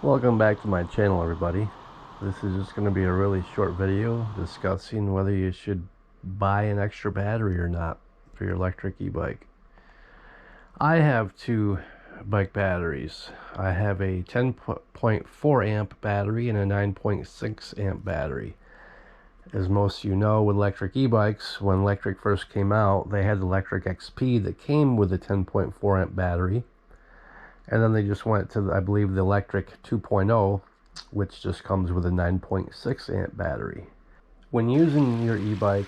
Welcome back to my channel, everybody. This is just going to be a really short video discussing whether you should buy an extra battery or not for your electric e-bike. I have two bike batteries. I have a 10.4 amp battery and a 9.6 amp battery. As most of you know, with electric e-bikes, when Lectric first came out, they had the Lectric XP that came with a 10.4 amp battery. And then they just went to, I believe, the Lectric 2.0, which just comes with a 9.6 amp battery. When using your e-bike,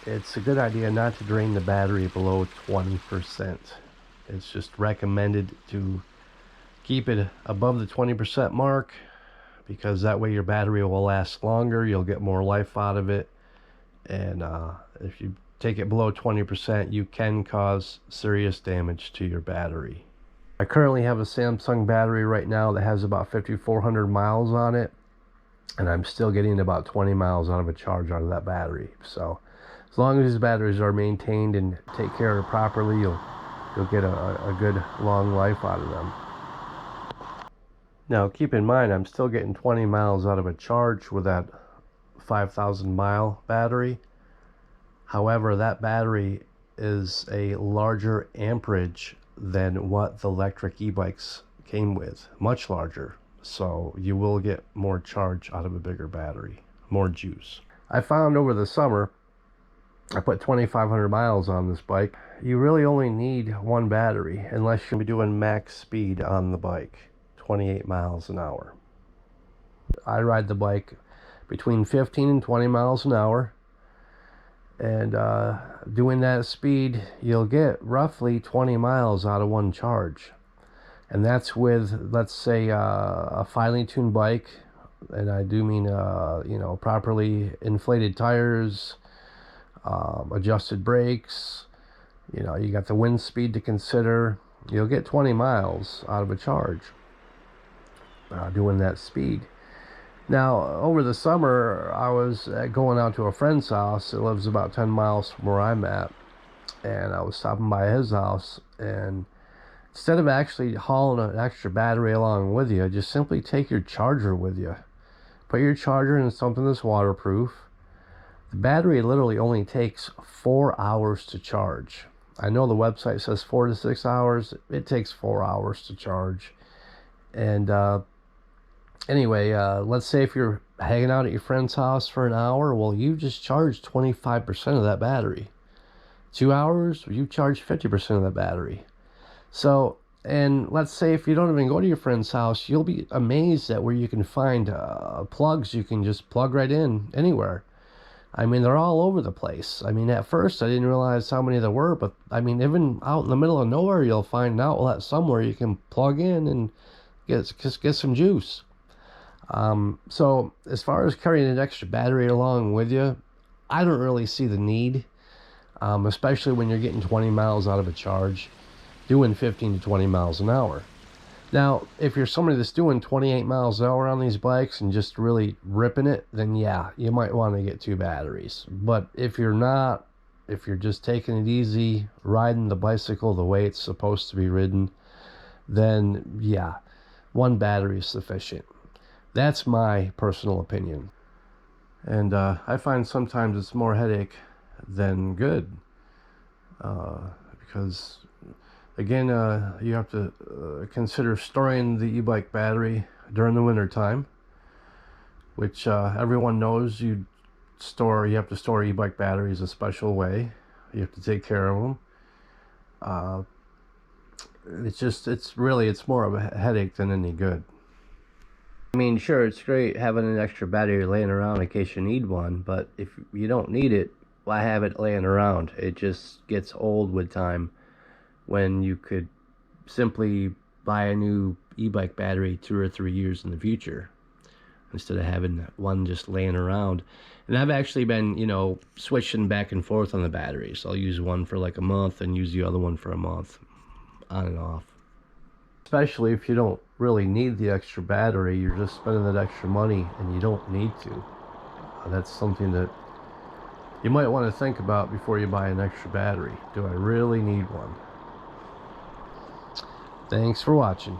it's a good idea not to drain the battery below 20%. It's just recommended to keep it above the 20% mark, because that way your battery will last longer, you'll get more life out of it. And if you take it below 20%, you can cause serious damage to your battery. I currently have a Samsung battery right now that has about 5,400 miles on it, and I'm still getting about 20 miles out of a charge out of that battery. So as long as these batteries are maintained and take care of it properly, you'll get a good long life out of them. Now keep in mind, I'm still getting 20 miles out of a charge with that 5,000 mile battery. However, that battery is a larger amperage than what the electric e-bikes came with, much larger. So you will get more charge out of a bigger battery, more juice. I found over the summer, I put 2,500 miles on this bike. You really only need one battery unless you're doing max speed on the bike, 28 miles an hour. I ride the bike between 15 and 20 miles an hour. And doing that speed, you'll get roughly 20 miles out of one charge. And that's with, let's say, a finely tuned bike. And I do mean, properly inflated tires, adjusted brakes. You got the wind speed to consider. You'll get 20 miles out of a charge doing that speed. Now, over the summer, I was going out to a friend's house that lives about 10 miles from where I'm at, and I was stopping by his house, and instead of actually hauling an extra battery along with you, just simply take your charger with you. Put your charger in something that's waterproof. The battery literally only takes 4 hours to charge. I know the website says 4 to 6 hours. It takes 4 hours to charge. And anyway, let's say if you're hanging out at your friend's house for an hour, well, you just charged 25% of that battery. 2 hours, you charge 50% of that battery. So, and let's say if you don't even go to your friend's house, you'll be amazed at where you can find plugs you can just plug right in anywhere. I mean, they're all over the place. I mean, at first I didn't realize how many there were, but I mean, even out in the middle of nowhere, you'll find an outlet somewhere you can plug in and get some juice. So as far as carrying an extra battery along with you, I don't really see the need, especially when you're getting 20 miles out of a charge, doing 15 to 20 miles an hour. Now, if you're somebody that's doing 28 miles an hour on these bikes and just really ripping it, then yeah, you might want to get two batteries. But if you're not, if you're just taking it easy, riding the bicycle the way it's supposed to be ridden, then yeah, one battery is sufficient. That's my personal opinion. And I find sometimes it's more headache than good. Because, again, you have to consider storing the e-bike battery during the winter time, which everyone knows you have to store e-bike batteries a special way. You have to take care of them. It's more of a headache than any good. I mean, sure, it's great having an extra battery laying around in case you need one, but if you don't need it, why have it laying around? It just gets old with time, when you could simply buy a new e-bike battery 2 or 3 years in the future, instead of having one just laying around. And I've actually been, switching back and forth on the batteries. I'll use one for like a month and use the other one for a month, on and off. Especially if you don't really need the extra battery, you're just spending that extra money and you don't need to. That's something that you might want to think about before you buy an extra battery. Do I really need one? Thanks for watching.